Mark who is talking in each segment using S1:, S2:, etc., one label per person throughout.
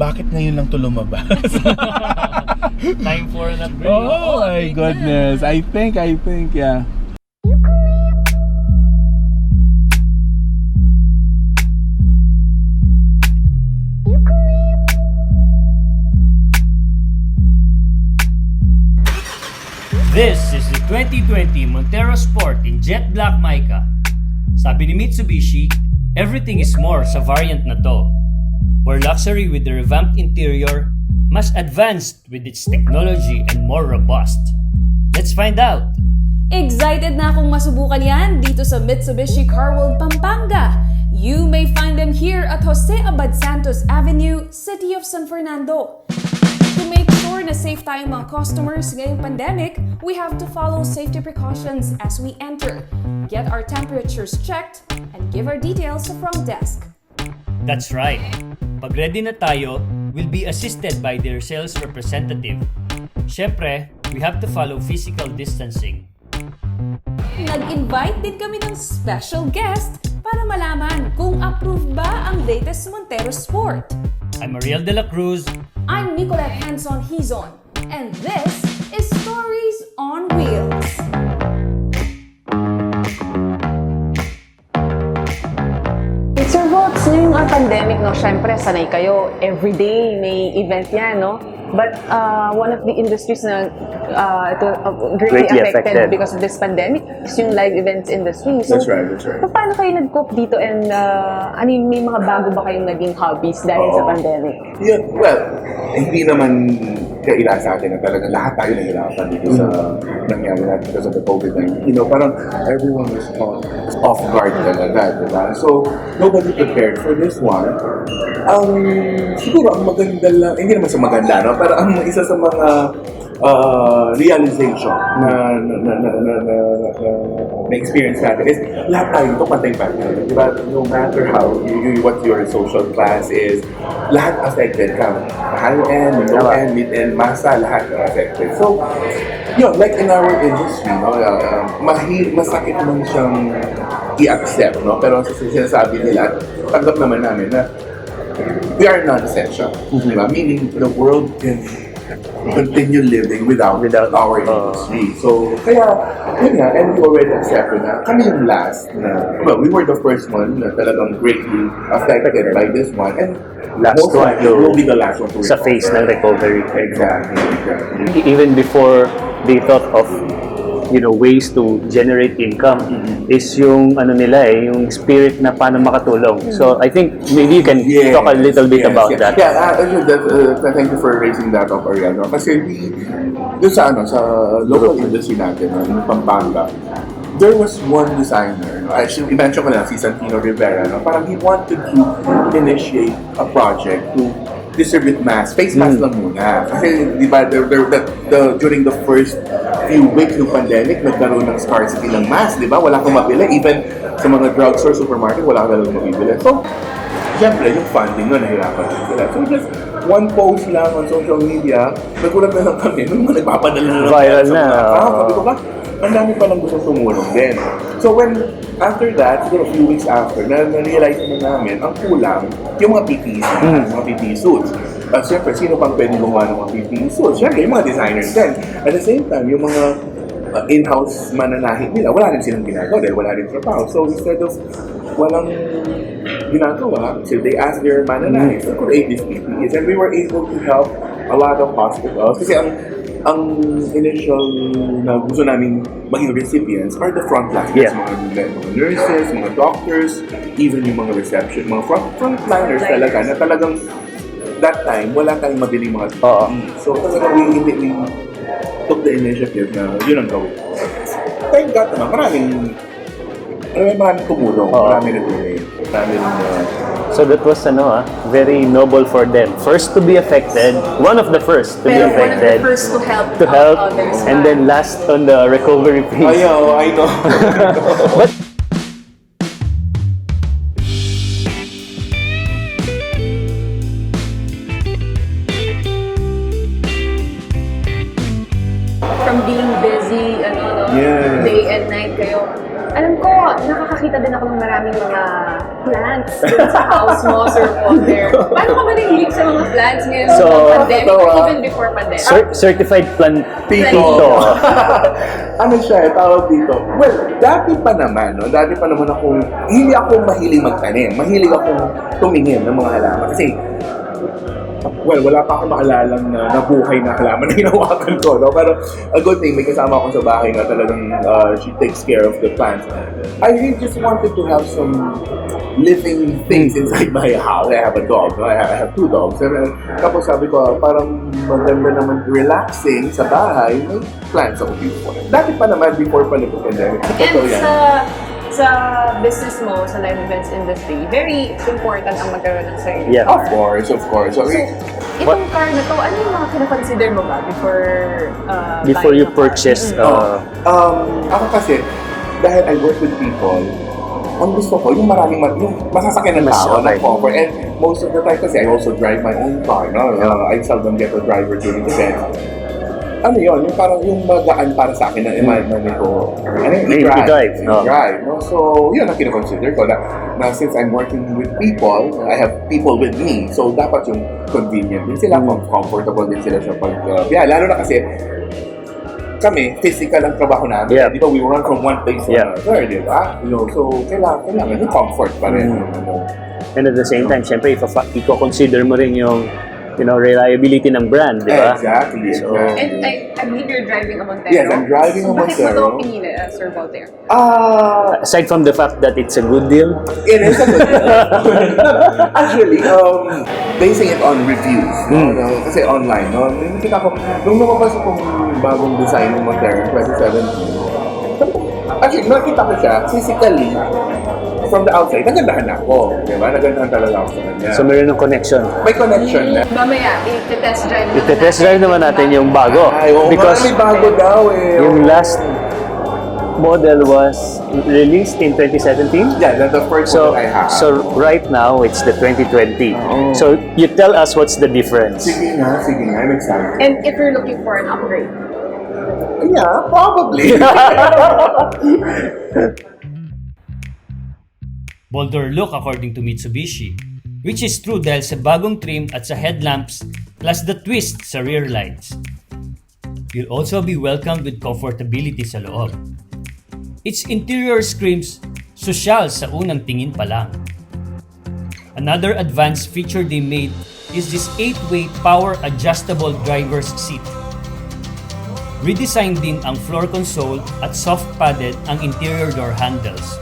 S1: bakit ngayon lang to lumabas?
S2: Time for an upgrade.
S1: Oh my goodness. I think, yeah.
S2: This is the 2020 Montero Sport in Jet Black Mica. Sabi ni Mitsubishi, everything is more sa variant na to. More luxury with the revamped interior, mas advanced with its technology and more robust. Let's find out!
S3: Excited na akong masubukan yan dito sa Mitsubishi Carworld, Pampanga. You may find them here at Jose Abad Santos Avenue, City of San Fernando. To make sure na safe tayong mga customers ngayong pandemic, we have to follow safety precautions as we enter, get our temperatures checked, and give our details sa front desk.
S2: That's right. Pag ready na tayo, we'll be assisted by their sales representative. Syempre, we have to follow physical distancing.
S3: Nag-invite din kami ng special guest para malaman kung approved ba ang latest Montero Sport.
S2: I'm Ariel de la Cruz.
S3: I'm Nicolette Henson-Hizon, and this is Stories on Wheels.
S4: Sir Vox, ngayong pandemic, no, syempre sanay kayo, everyday may event yan, no? But one of the industries na greatly affected because of this pandemic is yung live events industry. So,
S1: That's right.
S4: paano kayo nag-cope dito and may mga bago ba kayong naging hobbies dahil sa pandemic?
S5: Yeah, well, hindi naman kaila sa atin na talaga lahat tayo nahirapan dito sa nangyari natin because of the COVID-19. You know, parang everyone was off guard talaga, diba? So, nobody prepared for this one. Siguro ang maganda lang, hindi naman sa maganda, no? Pero ang isa sa mga realization na experience natin is lahat tayo ito pantay-pantay. Diba? No matter how, what your social class is, lahat affected ka. High-end, low-end, mid-end, masa, lahat affected. So, yun, like in our industry, no, masakit man siyang i-accept, no? Pero sinasabi nila, tanggap naman namin na we are non-essential. Diba? Meaning, the world can continue living without our industry. So, kaya, yun nga, and we already accepted na kami yung last na, well, we were the first one na talagang greatly affected by this one, and
S6: Last
S5: most
S6: one
S5: likely will be the last one to
S6: sa phase ng recovery.
S5: Exactly.
S6: Even before they thought of ways to generate income is yung yung spirit na paano makatulong. So I think maybe you can talk a little bit about that.
S5: Yeah, thank you for raising that up, Ariel. No? Kasi doon sa local industry natin, in Pampanga, there was one designer, no? Actually, i-mention ko na si Santino Rivera, no? Parang he wanted to initiate a project to distribute face mask lang muna. Kasi, di ba, during the first few weeks ng pandemic, nagkaroon ng scarcity ng mask, di ba? Wala kang mabili. Even sa mga drugstore, supermarket, wala kang mabibili. So, siyempre, yung funding na nahirapan sila. So, just one post lang on social media, nagulat na lang kami, nung nagpapadala na lang
S6: viral
S5: sa
S6: na.
S5: sabi ko ba, ang dami pa lang gusto tumulong din. So when, after that, siguro a few weeks after, na-realize na namin, ang kulang, yung mga PPE, mga PPE suits. At siyempre, sino pang pwede gumawa ng mga PPE suits? Siyempre, yung mga designers din. At the same time, yung mga in-house mananahi nila, wala rin silang ginagawa dahil wala rin trabaho. So instead of walang ginagawa, so they asked their mananahi to create these PPEs. And we were able to help a lot of hospitals. Kasi ang initial na gusto namin maging recipients are the frontliners, mga nurses, mga doctors, even yung mga reception, mga frontliners talaga, na talagang that time, wala tayong mabili mga PPE. So talagang we took the initiative na yun ang gawin. Thank God naman, maraming tumulong, maraming nag-donate, maraming
S6: So that was very noble for them. First to be affected, one of the first to be affected.
S4: One of the first to
S6: help,
S4: others.
S6: and then last on the recovery phase.
S5: I know.
S6: But
S4: From being busy, day and night kayo. Alam ko, nakakakita din ako ng maraming mga plants dun sa house mo, Sir Walter. Paano ka ba nahilig sa mga plants ngayon
S6: So,
S4: sa pandemic or even before pandemic?
S6: Certified plantito.
S5: Ano siya, tawag dito. Well, dati pa naman ako, hindi ako mahilig magtanim. Mahilig akong tumingin ng mga halaman. Kasi, well, wala pa akong maalalang nabuhay na halaman na hinawakan ko. No? Pero, a good thing, may kasama ako sa bahay na talagang she takes care of the plants. I really just wanted to have some living things inside my house. I have a dog. No? I have 2 dogs. And, tapos sabi ko, parang maganda naman relaxing sa bahay. May plants ako before. Dati pa naman, before pa nito-pandemic.
S4: And sa business mo, sa live events industry, very important ang magkaroon ng sarili.
S6: Yeah.
S5: Of course. So,
S4: itong car na to, ano yung mga kina-consider mo ba before
S6: Before
S4: buying
S6: you
S4: a car?
S6: purchase,
S5: ako kasi, dahil I work with people, ang gusto ko, yung maraming yung masasakyan ng tao, ng comfort. And most of the time kasi, I also drive my own car, no? I seldom get a driver during the event. Ano yun, yung parang yung magaan para sa akin na imagine ko, i-drive, no? So, yun ang kina-consider ko na since I'm working with people, I have people with me, so dapat yung convenient din sila, comfortable din sila sa pag-biyahe. Lalo na kasi, kami, physical ang trabaho namin.
S6: Yeah.
S5: Di ba, we run from one place to another, di ba? You know, so, kailangan yung comfort pa rin.
S6: And at the same time, syempre, i-consider mo rin yung reliability ng brand, di ba?
S5: Exactly.
S6: So,
S4: And I believe you're driving a Montero.
S5: Yes, I'm driving a Montero.
S4: Bakit mo ito pinili, Sir Walter?
S6: aside from the fact that it's a good deal,
S5: It is a good Actually, basing it on reviews, no? Kasi online, no? Nakita ko, nung lumabas akong bagong design ng Montero 2017, actually, nakita ko siya physically, from the outside, nagandahan ako. Diba? Nagandahan talaga ako sa kanya.
S6: so meron ng connection.
S5: May connection na.
S4: Mamaya, i-test drive naman
S6: Ite-test drive naman natin yung bago.
S5: Ay, oo,
S6: Because
S5: may bago daw eh.
S6: yung last model was released in 2017.
S5: Yeah, that's the first
S6: So,
S5: one that I have.
S6: so right now, it's the 2020.
S5: Oo.
S6: So, you tell us what's the difference.
S5: Sige nga, I'm excited.
S4: And if you're looking for an upgrade,
S5: Yeah, probably.
S2: Bolder look according to Mitsubishi, which is true dahil sa bagong trim at sa headlamps plus the twist sa rear lights. You'll also be welcomed with comfortability sa loob. Its interior screams sosyal sa unang tingin pa lang. Another advanced feature they made is this 8-way power adjustable driver's seat. Redesigned din ang floor console at soft padded ang interior door handles.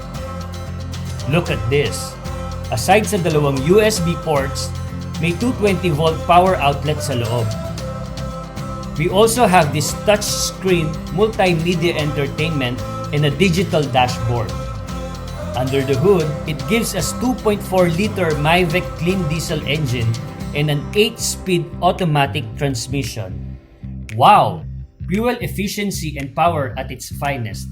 S2: Look at this. Aside sa dalawang USB ports, may 220-volt power outlet sa loob. We also have this touchscreen multimedia entertainment and a digital dashboard. Under the hood, it gives us 2.4-liter Mavic clean diesel engine and an 8-speed automatic transmission. Wow! Fuel efficiency and power at its finest.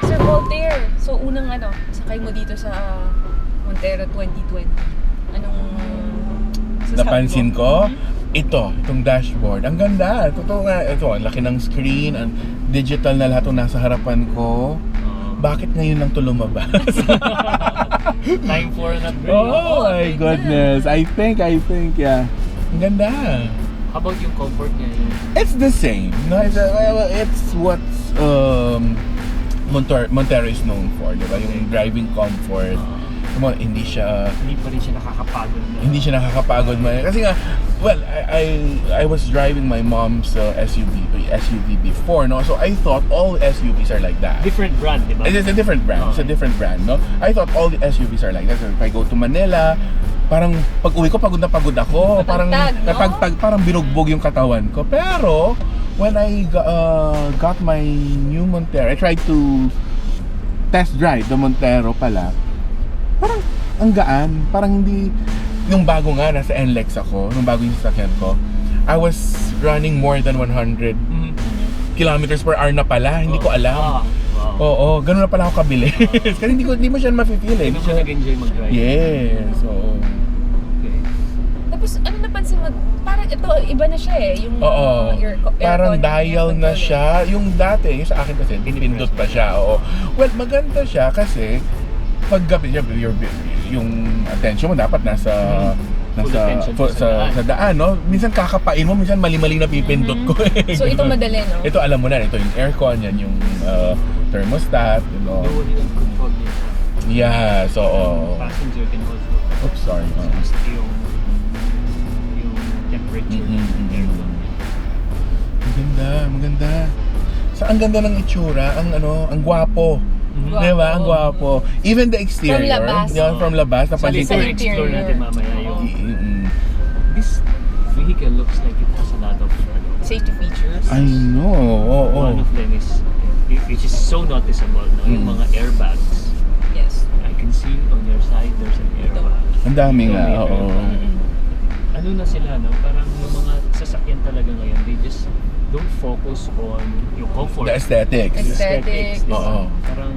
S3: Sir Walter, so unang sakay mo dito sa Montero 2020. Anong sasabi
S1: Napansin
S3: mo?
S1: ko, itong dashboard. Ang ganda. Totoo nga. Ito, ang laki ng screen. Ang digital na lahat ng nasa harapan ko. Bakit ngayon lang ito lumabas?
S2: Time for an upgrade.
S1: Oh my goodness. I think, yeah. Ang ganda.
S2: How about yung comfort niya?
S1: It's the same. No, it's what Montero is known for, di ba? Yung driving comfort. Hindi
S2: Hindi pa rin siya nakakapagod.
S1: nakakapagod man. Kasi nga, well, I was driving my mom's SUV before, no? So I thought all SUVs are like that.
S2: Different brand, di ba?
S1: It's a different brand. It's a different brand, no? I thought all the SUVs are like that. So if I go to Manila, parang pag uwi ko pagod na pagod ako. Parang
S3: Natagtag, no?
S1: parang binugbog yung katawan ko. Pero when I got my new Montero, I tried to test drive the Montero pala. Parang ang gaan, parang hindi yung bago nga nasa NLEX ako, nung bago yung sasakyan ko. I was running more than 100 kilometers per hour na pala, hindi ko alam. Oo, ganun na pala ako kabilis. Kasi hindi mo siya ma-feel eh.
S2: Hindi mo nag-enjoy mag-drive.
S1: Yes, so
S3: Tapos ano napansin mo, parang ito, iba na siya eh. Yung
S1: Oo. Parang
S3: aircon,
S1: dial na
S3: control.
S1: siya. Yung dati, yung sa akin kasi, pinindot pa siya. Oo. Well, maganda siya kasi pag gabi, yung attention mo dapat nasa
S6: attention sa
S1: daan, no? Minsan kakapain mo, minsan mali-mali na pipindot ko eh.
S3: So ito madali, no?
S1: Ito alam mo na, ito yung aircon, yan yung thermostat, you know.
S6: No one can control this.
S1: Yeah, so,
S6: Passenger can also
S1: oops, sorry.
S6: adjust yung temperature ng aircon.
S1: Maganda. Sa ang ganda ng itsura, ang gwapo. Diba? Ang gwapo. Even the exterior.
S3: From labas.
S1: Yun, from labas. Napansin ko.
S6: Explore natin mamaya yung...
S1: Mm.
S6: This vehicle looks like it has a lot of
S3: Safety features.
S1: I know. Oo.
S6: One of them is, which is so noticeable, no? Yung mga airbags.
S3: Yes.
S6: I can see on your side there's an airbag.
S1: Ang dami nga. Oo.
S6: Ano na sila, no? Parang yung mga sasakyan talaga ngayon, they just don't focus on yung comfort.
S1: The aesthetics.
S3: Aesthetics.
S6: Diba?
S1: Oo.
S6: Parang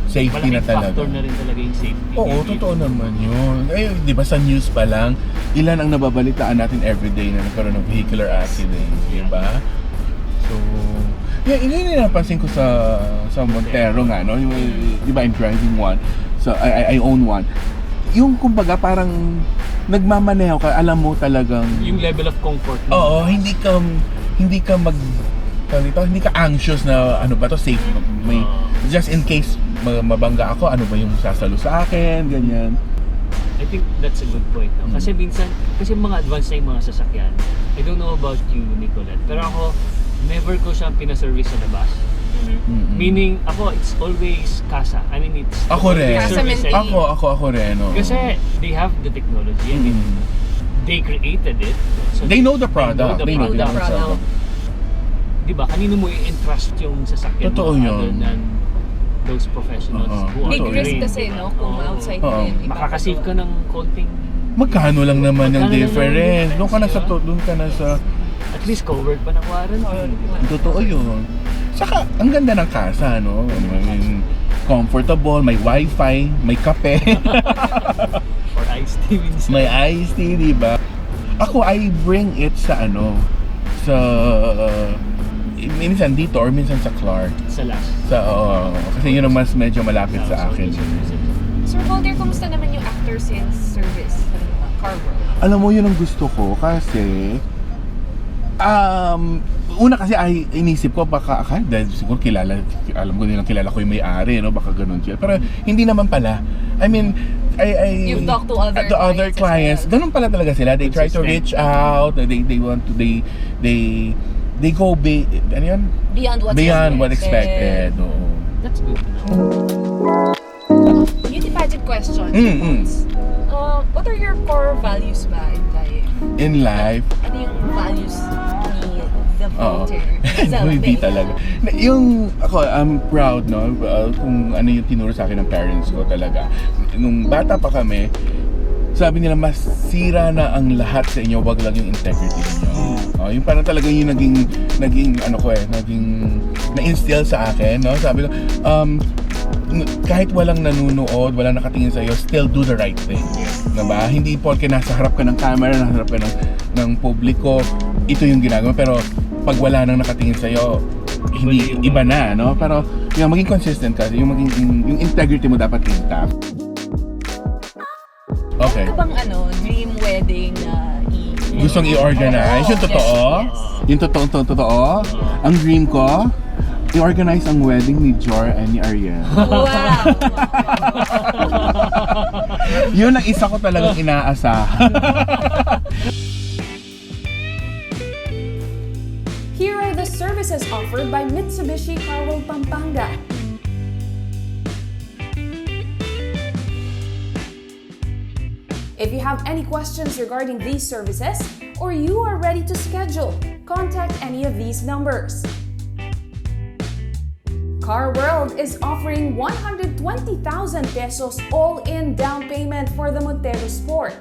S1: Safety na
S6: malaking
S1: talaga.
S6: factor na rin talaga yung safety.
S1: Oo, totoo naman yun. Eh, di ba sa news pa lang, ilan ang nababalitaan natin everyday na nagkaroon ng vehicular accident, di ba? So, yun yung napansin ko sa Montero nga, no? Yung, di ba, I'm driving one. So, I own one. Yung kumbaga parang nagmamaneho ka, alam mo talagang...
S6: Yung level of comfort.
S1: Oo, hindi ka anxious na ano ba to, safe, may just in case mabangga ako, ano ba yung sasalo sa akin, ganyan.
S6: I think that's a good point. No? Kasi minsan, kasi mga advanced na yung mga sasakyan. I don't know about you, Nicolette, pero ako, never ko siyang pinaservice sa labas. Meaning, ako, it's always casa. I mean, it's...
S1: Ako rin.
S3: Casa maintain.
S1: Ako rin. No?
S6: Kasi they have the technology. I mean, they created it. So
S1: They know the product.
S6: They know the product. Diba, kanino mo i-entrust yung sasakyan
S1: Totoo
S6: mo
S1: yun.
S6: other than those professionals who are
S3: Big risk
S6: trained,
S3: kasi,
S6: diba?
S3: no? Kung outside mo yun.
S6: Makakasave ka ng konting...
S1: Magkano lang naman yung
S6: Magkano lang
S1: difference?
S6: yung
S1: Doon ka na sa
S6: difference,
S1: doon ka na sa
S6: At least covered pa ng warranty.
S1: totoo yun. Saka ang ganda ng casa, no? I mean, comfortable, may wifi, may kape,
S6: Or iced tea minsan.
S1: may iced tea, di ba? Ako, I bring it sa sa minsan dito or minsan sa Clark.
S6: Sa last.
S1: Kasi yun ang mas medyo malapit sa akin.
S3: Sir Walter, kumusta naman yung after sales service ng Carworld?
S1: Alam mo, yun ang gusto ko kasi una kasi ay inisip ko baka dahil siguro alam ko nilang kilala ko yung may-ari, no? Baka ganun siya. Pero hindi naman pala. I mean,
S3: You've talked to other
S1: clients. Ganun pala talaga sila. They try to reach out. They want to they go ano yun?
S3: Beyond
S1: what expected. Oo.
S6: That's good.
S3: Beauty pageant question. What are your core values ba in life?
S1: In life,
S3: Ano yung values ni The
S1: oo.
S3: Voter?
S1: No, hindi talaga. Yung ako, I'm proud, no? Kung ano yung tinuro sa akin ng parents ko talaga. Nung bata pa kami, sabi nila, mas sira na ang lahat sa inyo, wag lang yung integrity niyo. Yung parang talaga yung naging na-instill sa akin, no? Sabi ko, kahit walang nanunood, walang nakatingin sa iyo, still do the right thing. Diba? Hindi porke nasa harap ka ng camera, nasa harap ka ng publiko, ito yung ginagawa. Pero pag wala nang nakatingin sa iyo, hindi iba na, no? Pero yung maging consistent ka, yung integrity mo dapat intact. Okay.
S3: Ano bang dream wedding na
S1: Gustong i-organize? Yung totoo?
S3: Yes.
S1: Yung totoo? Ang dream ko, i-organize ang wedding ni Jor and ni Ariel.
S3: Wow!
S1: Yun ang isa ko talagang inaasahan.
S3: Here are the services offered by Mitsubishi Carworld Pampanga. If you have any questions regarding these services or you are ready to schedule, contact any of these numbers. Carworld is offering 120,000 pesos all-in down payment for the Montero Sport.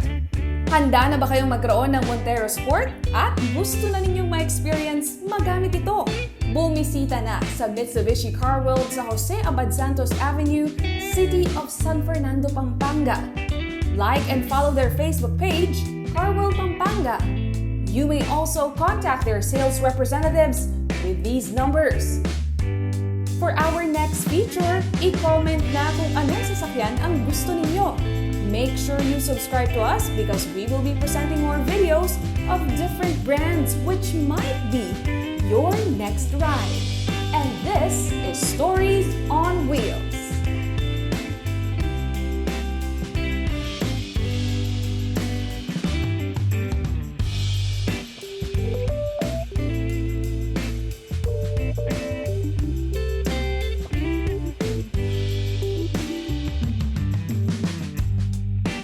S3: Handa na ba kayong magkaroon ng Montero Sport? At gusto na ninyong ma-experience magamit ito? Bumisita na sa Mitsubishi Carworld sa Jose Abad Santos Avenue, City of San Fernando, Pampanga. Like and follow their Facebook page, Carworld Pampanga. You may also contact their sales representatives with these numbers. For our next feature, i-comment na kung anong sasakyan ang gusto ninyo. Make sure you subscribe to us because we will be presenting more videos of different brands which might be your next ride. And this is Stories on Wheels.